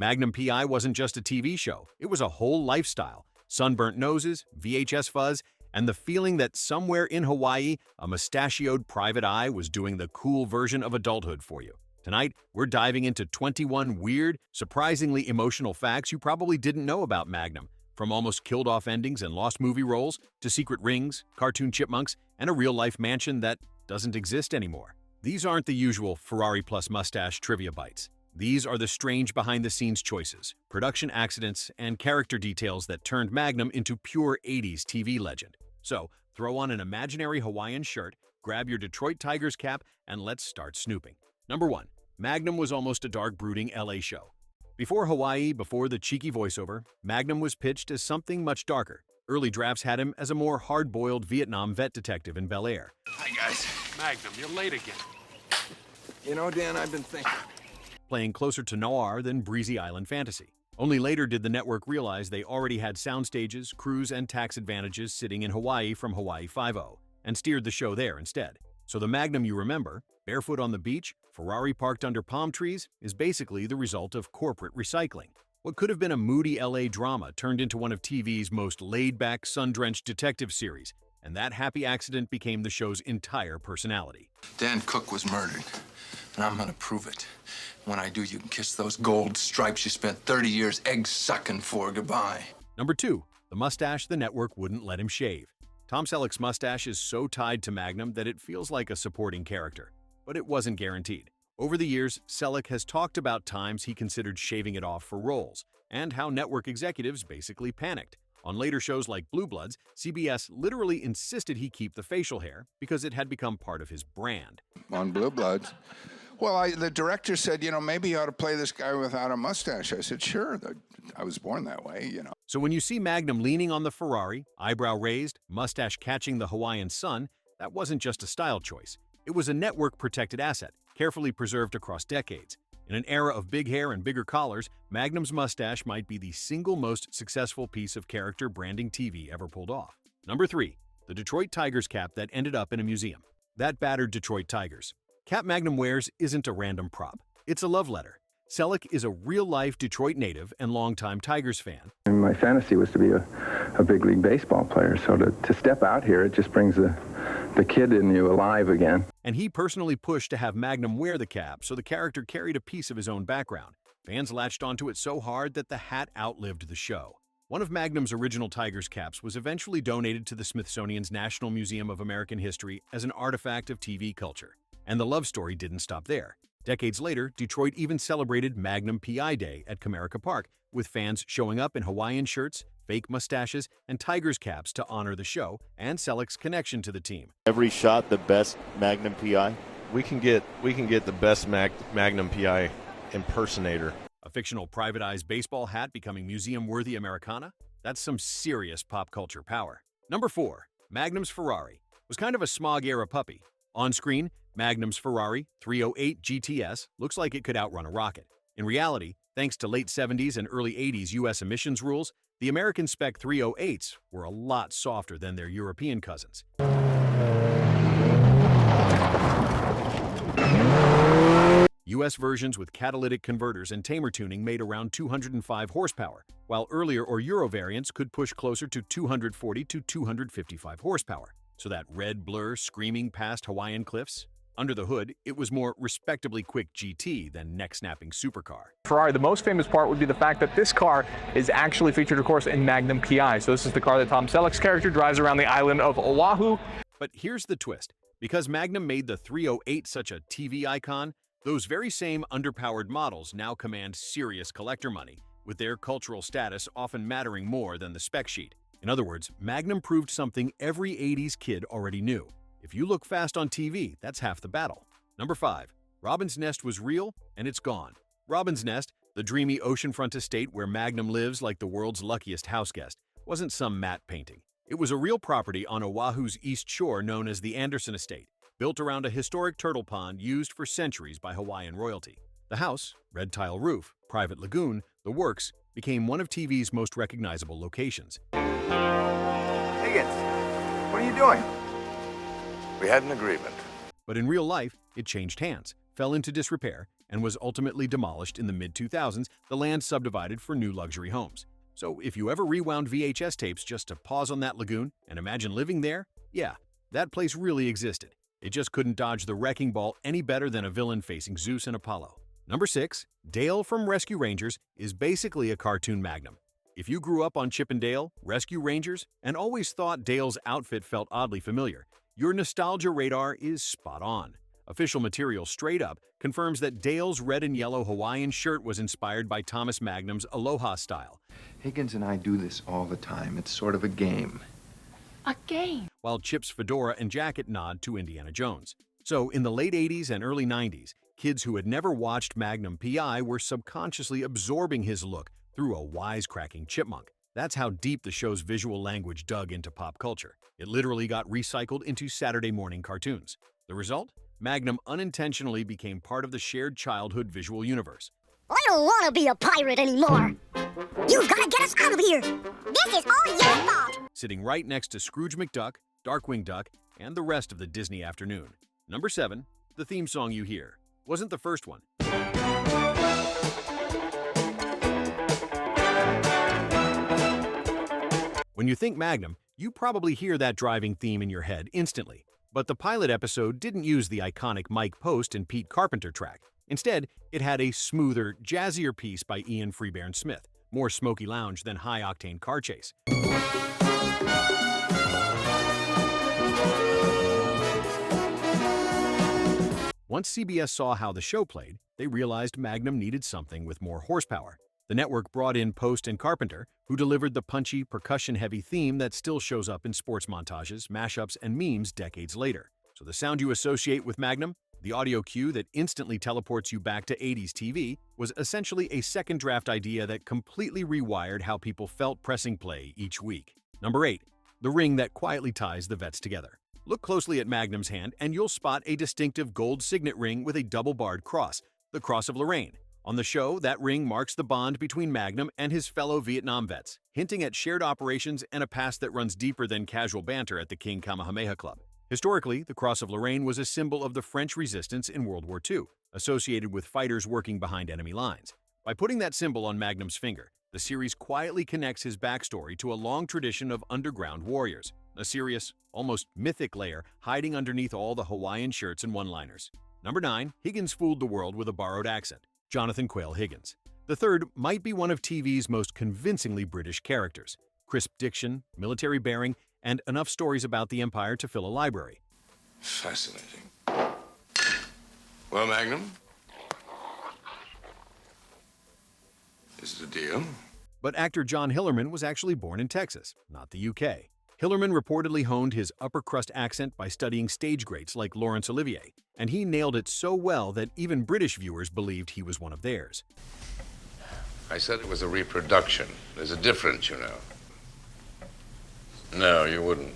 Magnum PI wasn't just a TV show, it was a whole lifestyle. Sunburnt noses, VHS fuzz, and the feeling that somewhere in Hawaii, a mustachioed private eye was doing the cool version of adulthood for you. Tonight, we're diving into 21 weird, surprisingly emotional facts you probably didn't know about Magnum, from almost killed-off endings and lost movie roles to secret rings, cartoon chipmunks, and a real-life mansion that doesn't exist anymore. These aren't the usual Ferrari plus mustache trivia bites. These are the strange behind-the-scenes choices, production accidents, and character details that turned Magnum into pure 80s TV legend. So, throw on an imaginary Hawaiian shirt, grab your Detroit Tigers cap, and let's start snooping. Number 1. Magnum was almost a dark, brooding LA show. Before Hawaii, before the cheeky voiceover, Magnum was pitched as something much darker. Early drafts had him as a more hard-boiled Vietnam vet detective in Bel Air. Hi, guys. Magnum, you're late again. You know, Dan, I've been thinking. Playing closer to noir than breezy island fantasy. Only later did the network realize they already had sound stages, crews, and tax advantages sitting in Hawaii from Hawaii Five-0, and steered the show there instead. So the Magnum you remember, barefoot on the beach, Ferrari parked under palm trees, is basically the result of corporate recycling. What could have been a moody LA drama turned into one of TV's most laid-back, sun-drenched detective series, and that happy accident became the show's entire personality. Dan Cook was murdered, and I'm gonna prove it. When I do, you can kiss those gold stripes you spent 30 years egg-sucking for goodbye. Number 2. The mustache the network wouldn't let him shave. Tom Selleck's mustache is so tied to Magnum that it feels like a supporting character, but it wasn't guaranteed. Over the years, Selleck has talked about times he considered shaving it off for roles, and how network executives basically panicked. On later shows like Blue Bloods, CBS literally insisted he keep the facial hair because it had become part of his brand. On Blue Bloods. Well, the director said, you know, maybe you ought to play this guy without a mustache. I said, sure, I was born that way, you know. So when you see Magnum leaning on the Ferrari, eyebrow raised, mustache catching the Hawaiian sun, that wasn't just a style choice. It was a network-protected asset, carefully preserved across decades. In an era of big hair and bigger collars, Magnum's mustache might be the single most successful piece of character branding TV ever pulled off. Number 3. The Detroit Tigers cap that ended up in a museum. That battered Detroit Tigers. Cap Magnum wears isn't a random prop. It's a love letter. Selleck is a real-life Detroit native and longtime Tigers fan. And my fantasy was to be a big league baseball player, so to step out here, it just brings the kid in you alive again. And he personally pushed to have Magnum wear the cap so the character carried a piece of his own background. Fans latched onto it so hard that the hat outlived the show. One of Magnum's original Tigers caps was eventually donated to the Smithsonian's National Museum of American History as an artifact of TV culture. And the love story didn't stop there. Decades later, Detroit even celebrated Magnum PI Day at Comerica Park, with fans showing up in Hawaiian shirts, fake mustaches, and Tigers caps to honor the show and Selleck's connection to the team. Every shot the best Magnum PI? We can get the best Magnum PI impersonator. A fictional private eye's baseball hat becoming museum-worthy Americana? That's some serious pop culture power. Number 4. Magnum's Ferrari was kind of a smog-era puppy. On screen, Magnum's Ferrari 308 GTS looks like it could outrun a rocket. In reality, thanks to late 70s and early 80s U.S. emissions rules, the American spec 308s were a lot softer than their European cousins. U.S. versions with catalytic converters and tamer tuning made around 205 horsepower, while earlier or Euro variants could push closer to 240 to 255 horsepower. So that red blur screaming past Hawaiian cliffs? Under the hood, it was more respectably quick GT than neck-snapping supercar. Ferrari, the most famous part would be the fact that this car is actually featured, of course, in Magnum PI. So this is the car that Tom Selleck's character drives around the island of Oahu. But here's the twist. Because Magnum made the 308 such a TV icon, those very same underpowered models now command serious collector money, with their cultural status often mattering more than the spec sheet. In other words, Magnum proved something every 80s kid already knew. If you look fast on TV, that's half the battle. Number 5. Robin's Nest was real, and it's gone. Robin's Nest, the dreamy oceanfront estate where Magnum lives like the world's luckiest houseguest, wasn't some matte painting. It was a real property on Oahu's east shore known as the Anderson Estate, built around a historic turtle pond used for centuries by Hawaiian royalty. The house, red tile roof, private lagoon, the works, became one of TV's most recognizable locations. Higgins, what are you doing? We had an agreement. But in real life, it changed hands, fell into disrepair, and was ultimately demolished in the mid-2000s, the land subdivided for new luxury homes. So if you ever rewound VHS tapes just to pause on that lagoon and imagine living there, yeah, that place really existed. It just couldn't dodge the wrecking ball any better than a villain facing Zeus and Apollo. Number 6, Dale from Rescue Rangers is basically a cartoon Magnum. If you grew up on Chip and Dale, Rescue Rangers, and always thought Dale's outfit felt oddly familiar, your nostalgia radar is spot on. Official material straight up confirms that Dale's red and yellow Hawaiian shirt was inspired by Thomas Magnum's Aloha style. Higgins and I do this all the time. It's sort of a game. A game? While Chip's fedora and jacket nod to Indiana Jones. So in the late 80s and early 90s, kids who had never watched Magnum PI were subconsciously absorbing his look through a wisecracking chipmunk. That's how deep the show's visual language dug into pop culture. It literally got recycled into Saturday morning cartoons. The result? Magnum unintentionally became part of the shared childhood visual universe. I don't want to be a pirate anymore. You've got to get us out of here. This is all your fault. Sitting right next to Scrooge McDuck, Darkwing Duck, and the rest of the Disney afternoon. Number 7, the theme song you hear wasn't the first one. When you think Magnum, you probably hear that driving theme in your head instantly. But the pilot episode didn't use the iconic Mike Post and Pete Carpenter track. Instead, it had a smoother, jazzier piece by Ian Freebairn Smith, more smoky lounge than high-octane car chase. Once CBS saw how the show played, they realized Magnum needed something with more horsepower. The network brought in Post and Carpenter, who delivered the punchy, percussion-heavy theme that still shows up in sports montages, mashups, and memes decades later. So the sound you associate with Magnum, the audio cue that instantly teleports you back to 80s TV, was essentially a second draft idea that completely rewired how people felt pressing play each week. Number 8, the ring that quietly ties the vets together. Look closely at Magnum's hand and you'll spot a distinctive gold signet ring with a double-barred cross, the Cross of Lorraine. On the show, that ring marks the bond between Magnum and his fellow Vietnam vets, hinting at shared operations and a past that runs deeper than casual banter at the King Kamehameha Club. Historically, the Cross of Lorraine was a symbol of the French resistance in World War II, associated with fighters working behind enemy lines. By putting that symbol on Magnum's finger, the series quietly connects his backstory to a long tradition of underground warriors, a serious, almost mythic layer hiding underneath all the Hawaiian shirts and one-liners. Number 9, Higgins fooled the world with a borrowed accent. Jonathan Quayle Higgins. The third might be one of TV's most convincingly British characters. Crisp diction, military bearing, and enough stories about the Empire to fill a library. Fascinating. Well, Magnum? Is it a deal? But actor John Hillerman was actually born in Texas, not the UK. Hillerman reportedly honed his upper crust accent by studying stage greats like Laurence Olivier, and he nailed it so well that even British viewers believed he was one of theirs. I said it was a reproduction. There's a difference, you know. No, you wouldn't.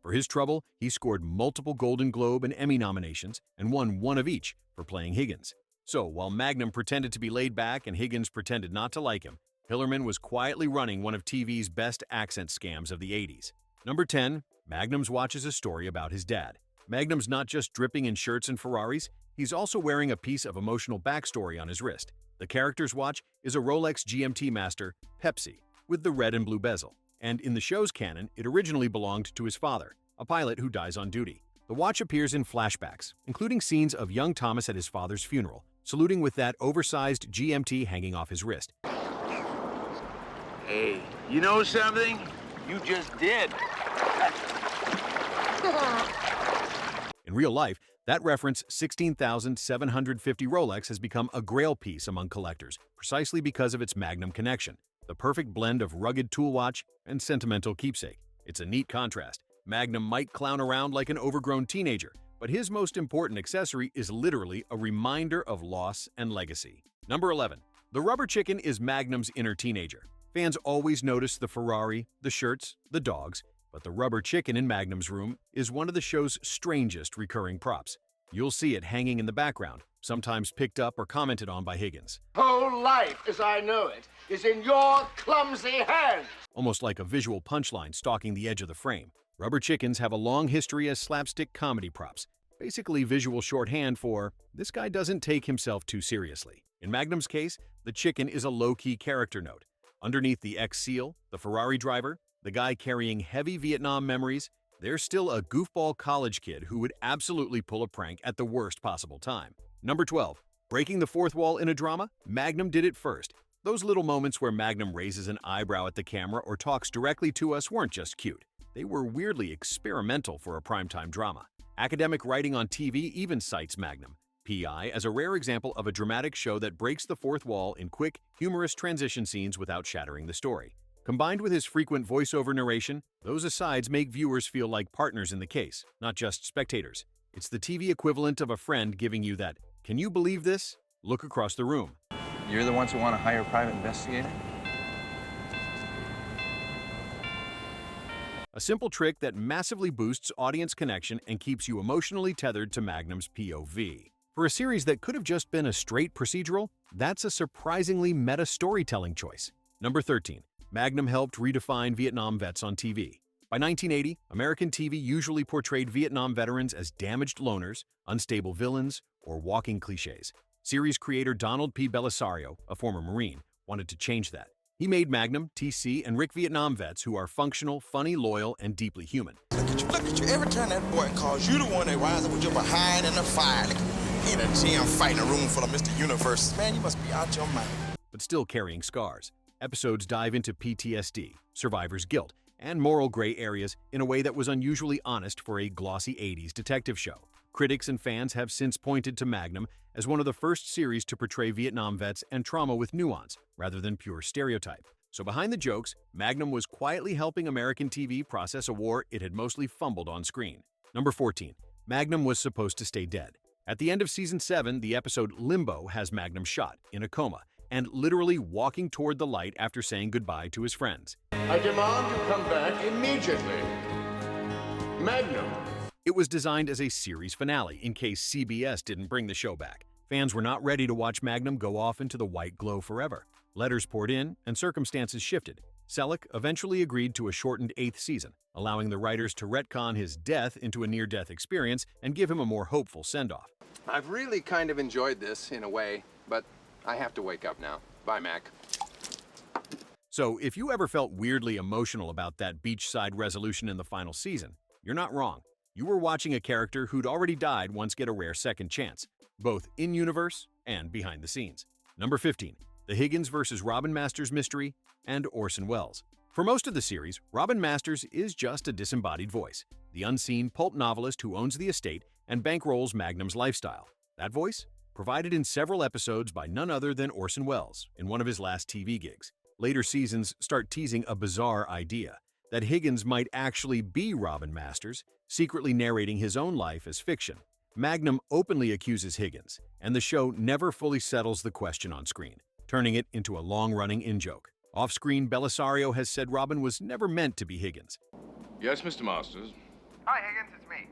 For his trouble, he scored multiple Golden Globe and Emmy nominations and won one of each for playing Higgins. So, while Magnum pretended to be laid back and Higgins pretended not to like him, Hillerman was quietly running one of TV's best accent scams of the 80s. Number 10, Magnum's watch is a story about his dad. Magnum's not just dripping in shirts and Ferraris, he's also wearing a piece of emotional backstory on his wrist. The character's watch is a Rolex GMT Master Pepsi with the red and blue bezel. And in the show's canon, it originally belonged to his father, a pilot who dies on duty. The watch appears in flashbacks, including scenes of young Thomas at his father's funeral, saluting with that oversized GMT hanging off his wrist. Hey, you know something? You just did. In real life, that reference 16,750 Rolex has become a grail piece among collectors, precisely because of its Magnum connection, the perfect blend of rugged tool watch and sentimental keepsake. It's a neat contrast. Magnum might clown around like an overgrown teenager, but his most important accessory is literally a reminder of loss and legacy. Number 11. The rubber chicken is Magnum's inner teenager. Fans always notice the Ferrari, the shirts, the dogs, but the rubber chicken in Magnum's room is one of the show's strangest recurring props. You'll see it hanging in the background, sometimes picked up or commented on by Higgins. Whole life, as I know it, is in your clumsy hands. Almost like a visual punchline stalking the edge of the frame. Rubber chickens have a long history as slapstick comedy props. basically visual shorthand for, this guy doesn't take himself too seriously. In Magnum's case, the chicken is a low-key character note. Underneath the ex-SEAL, the Ferrari driver, the guy carrying heavy Vietnam memories, there's still a goofball college kid who would absolutely pull a prank at the worst possible time. Number 12. Breaking the fourth wall in a drama? Magnum did it first. Those little moments where Magnum raises an eyebrow at the camera or talks directly to us weren't just cute. They were weirdly experimental for a primetime drama. Academic writing on TV even cites Magnum PI as a rare example of a dramatic show that breaks the fourth wall in quick, humorous transition scenes without shattering the story. Combined with his frequent voiceover narration, those asides make viewers feel like partners in the case, not just spectators. It's the TV equivalent of a friend giving you that, "Can you believe this?" look across the room. You're the ones who want to hire a private investigator? A simple trick that massively boosts audience connection and keeps you emotionally tethered to Magnum's POV. For a series that could have just been a straight procedural, that's a surprisingly meta storytelling choice. Number 13. Magnum helped redefine Vietnam vets on TV. By 1980, American TV usually portrayed Vietnam veterans as damaged loners, unstable villains, or walking cliches. Series creator Donald P. Belisario, a former Marine, wanted to change that. He made Magnum, TC, and Rick Vietnam vets who are functional, funny, loyal, and deeply human. Look at you. Every time that boy calls, you the one that rises up with your behind in the fire. Like in a gym fighting a room full of Mr. Universe. Man, you must be out your mind. But still carrying scars. Episodes dive into PTSD, survivor's guilt, and moral gray areas in a way that was unusually honest for a glossy 80s detective show. Critics and fans have since pointed to Magnum as one of the first series to portray Vietnam vets and trauma with nuance, rather than pure stereotype. So behind the jokes, Magnum was quietly helping American TV process a war it had mostly fumbled on screen. Number 14. Magnum was supposed to stay dead. At the end of Season 7, the episode Limbo has Magnum shot, in a coma, and literally walking toward the light after saying goodbye to his friends. I demand you come back immediately. Magnum. It was designed as a series finale in case CBS didn't bring the show back. Fans were not ready to watch Magnum go off into the white glow forever. Letters poured in, and circumstances shifted. Selleck eventually agreed to a shortened 8th season, allowing the writers to retcon his death into a near-death experience and give him a more hopeful send-off. I've really kind of enjoyed this in a way, but I have to wake up now. Bye, Mac. So, if you ever felt weirdly emotional about that beachside resolution in the final season, you're not wrong. You were watching a character who'd already died once get a rare second chance, both in-universe and behind the scenes. Number 15. The Higgins vs. Robin Masters mystery and Orson Welles. For most of the series, Robin Masters is just a disembodied voice, the unseen pulp novelist who owns the estate and bankrolls Magnum's lifestyle. That voice? Provided in several episodes by none other than Orson Welles in one of his last TV gigs. Later seasons start teasing a bizarre idea, that Higgins might actually be Robin Masters, secretly narrating his own life as fiction. Magnum openly accuses Higgins, and the show never fully settles the question on screen, turning it into a long-running in-joke. Off-screen, Belisario has said Robin was never meant to be Higgins. Yes, Mr. Masters. Hi, Higgins, it's me.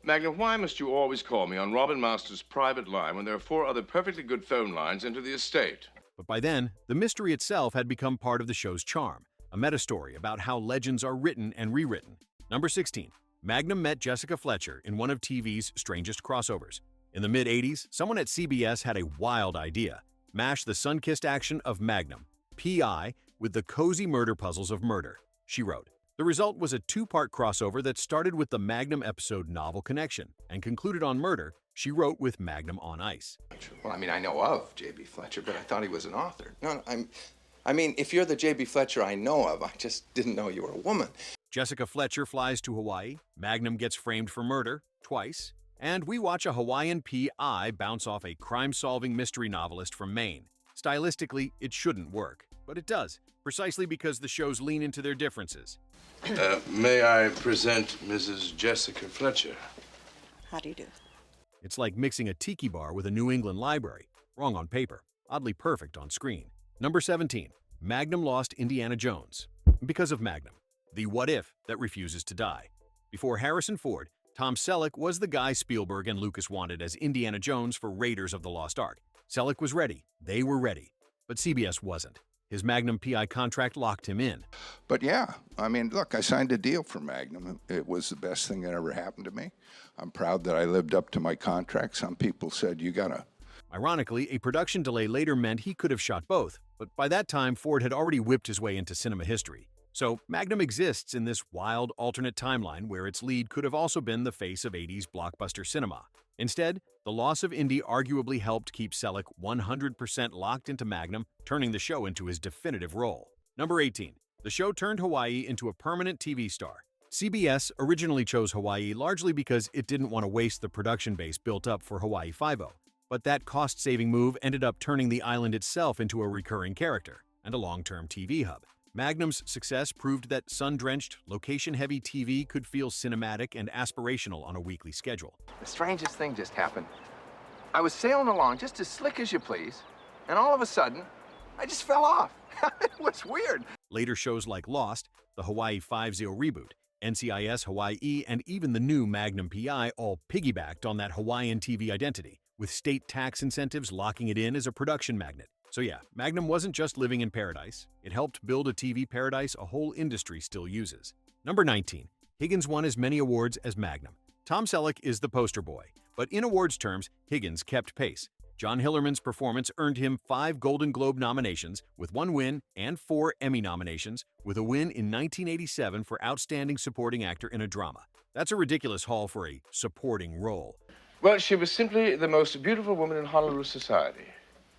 Magnum, why must you always call me on Robin Masters' private line when there are 4 other perfectly good phone lines into the estate? But by then, the mystery itself had become part of the show's charm, a meta-story about how legends are written and rewritten. Number 16. Magnum met Jessica Fletcher in one of TV's strangest crossovers. In the mid-80s, someone at CBS had a wild idea. Mash the sun-kissed action of Magnum PI with the cozy murder puzzles of Murder, she wrote. The result was a 2-part crossover that started with the Magnum episode Novel Connection and concluded on Murder, she wrote with Magnum on Ice. Well, I mean, I know of J.B. Fletcher, but I thought he was an author. No, I mean, if you're the J.B. Fletcher I know of, I just didn't know you were a woman. Jessica Fletcher flies to Hawaii, Magnum gets framed for murder, twice, and we watch a Hawaiian PI bounce off a crime-solving mystery novelist from Maine. Stylistically, it shouldn't work, but it does, precisely because the shows lean into their differences. May I present Mrs. Jessica Fletcher? How do you do? It's like mixing a tiki bar with a New England library. Wrong on paper, oddly perfect on screen. Number 17. Magnum lost Indiana Jones. Because of Magnum, the what-if that refuses to die. Before Harrison Ford, Tom Selleck was the guy Spielberg and Lucas wanted as Indiana Jones for Raiders of the Lost Ark. Selleck was ready, they were ready, but CBS wasn't. His Magnum PI contract locked him in. But yeah, I mean, look, I signed a deal for Magnum. It was the best thing that ever happened to me. I'm proud that I lived up to my contract. Some people said, you gotta. Ironically, a production delay later meant he could have shot both, but by that time, Ford had already whipped his way into cinema history. So Magnum exists in this wild alternate timeline where its lead could have also been the face of 80s blockbuster cinema. Instead, the loss of Indy arguably helped keep Selleck 100% locked into Magnum, turning the show into his definitive role. Number 18. The show turned Hawaii into a permanent TV star. CBS originally chose Hawaii largely because it didn't want to waste the production base built up for Hawaii Five-0. But that cost-saving move ended up turning the island itself into a recurring character and a long-term TV hub. Magnum's success proved that sun-drenched, location-heavy TV could feel cinematic and aspirational on a weekly schedule. The strangest thing just happened. I was sailing along just as slick as you please, and all of a sudden, I just fell off. It was weird. Later shows like Lost, the Hawaii Five-0 reboot, NCIS Hawaii, and even the new Magnum PI all piggybacked on that Hawaiian TV identity, with state tax incentives locking it in as a production magnet. So yeah, Magnum wasn't just living in paradise. It helped build a TV paradise a whole industry still uses. Number 19. Higgins won as many awards as Magnum. Tom Selleck is the poster boy, but in awards terms, Higgins kept pace. John Hillerman's performance earned him 5 Golden Globe nominations, with 1 win, and 4 Emmy nominations, with a win in 1987 for Outstanding Supporting Actor in a Drama. That's a ridiculous haul for a supporting role. Well, she was simply the most beautiful woman in Honolulu society.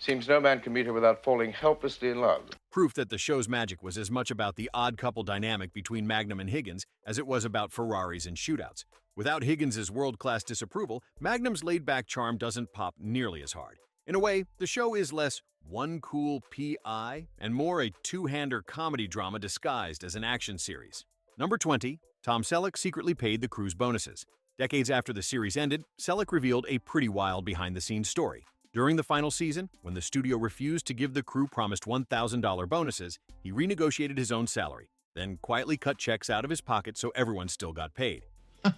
Seems no man can meet her without falling helplessly in love. Proof that the show's magic was as much about the odd couple dynamic between Magnum and Higgins as it was about Ferraris and shootouts. Without Higgins' world-class disapproval, Magnum's laid-back charm doesn't pop nearly as hard. In a way, the show is less one cool PI and more a two-hander comedy drama disguised as an action series. Number 20. Tom Selleck secretly paid the crew's bonuses. Decades after the series ended, Selleck revealed a pretty wild behind-the-scenes story. During the final season, when the studio refused to give the crew promised $1,000 bonuses, he renegotiated his own salary, then quietly cut checks out of his pocket so everyone still got paid. This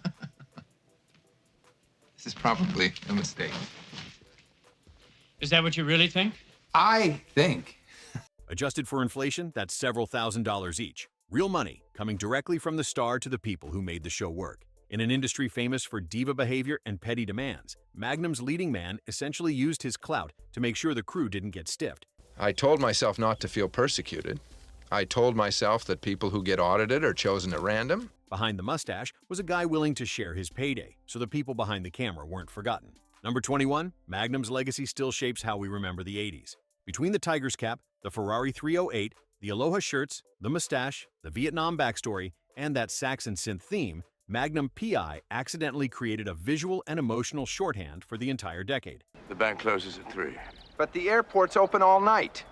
is probably a mistake. Is that what you really think? I think. Adjusted for inflation, that's several $1,000s each. Real money coming directly from the star to the people who made the show work. In an industry famous for diva behavior and petty demands, Magnum's leading man essentially used his clout to make sure the crew didn't get stiffed. I told myself not to feel persecuted. I told myself that people who get audited are chosen at random. Behind the mustache was a guy willing to share his payday, so the people behind the camera weren't forgotten. Number 21, Magnum's legacy still shapes how we remember the 80s. Between the Tiger's cap, the Ferrari 308, the Aloha shirts, the mustache, the Vietnam backstory, and that sax and synth theme, Magnum PI accidentally created a visual and emotional shorthand for the entire decade. The bank closes at 3. But the airport's open all night.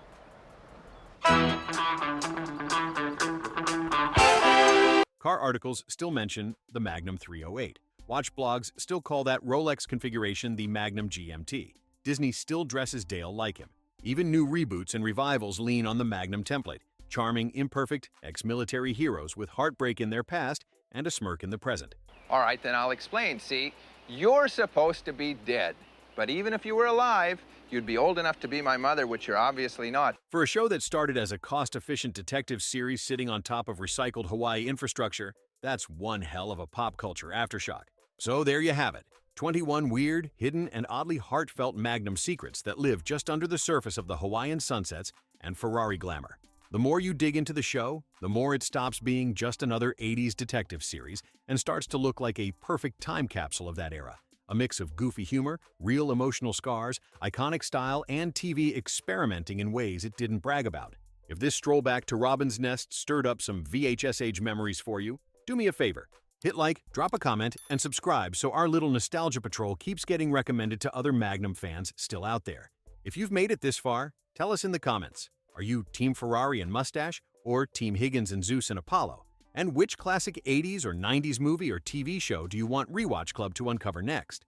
Car articles still mention the Magnum 308. Watch blogs still call that Rolex configuration the Magnum GMT. Disney still dresses Dale like him. Even new reboots and revivals lean on the Magnum template, charming, imperfect, ex-military heroes with heartbreak in their past and a smirk in the present. All right, then I'll explain. See, you're supposed to be dead. But even if you were alive, you'd be old enough to be my mother, which you're obviously not. For a show that started as a cost-efficient detective series sitting on top of recycled Hawaii infrastructure, that's one hell of a pop culture aftershock. So there you have it. 21 weird, hidden, and oddly heartfelt Magnum secrets that live just under the surface of the Hawaiian sunsets and Ferrari glamour. The more you dig into the show, the more it stops being just another 80s detective series and starts to look like a perfect time capsule of that era. A mix of goofy humor, real emotional scars, iconic style, and TV experimenting in ways it didn't brag about. If this stroll back to Robin's Nest stirred up some VHS age memories for you, do me a favor. Hit like, drop a comment, and subscribe so our little nostalgia patrol keeps getting recommended to other Magnum fans still out there. If you've made it this far, tell us in the comments. Are you Team Ferrari and Mustache, or Team Higgins and Zeus and Apollo? And which classic 80s or 90s movie or TV show do you want Rewatch Club to uncover next?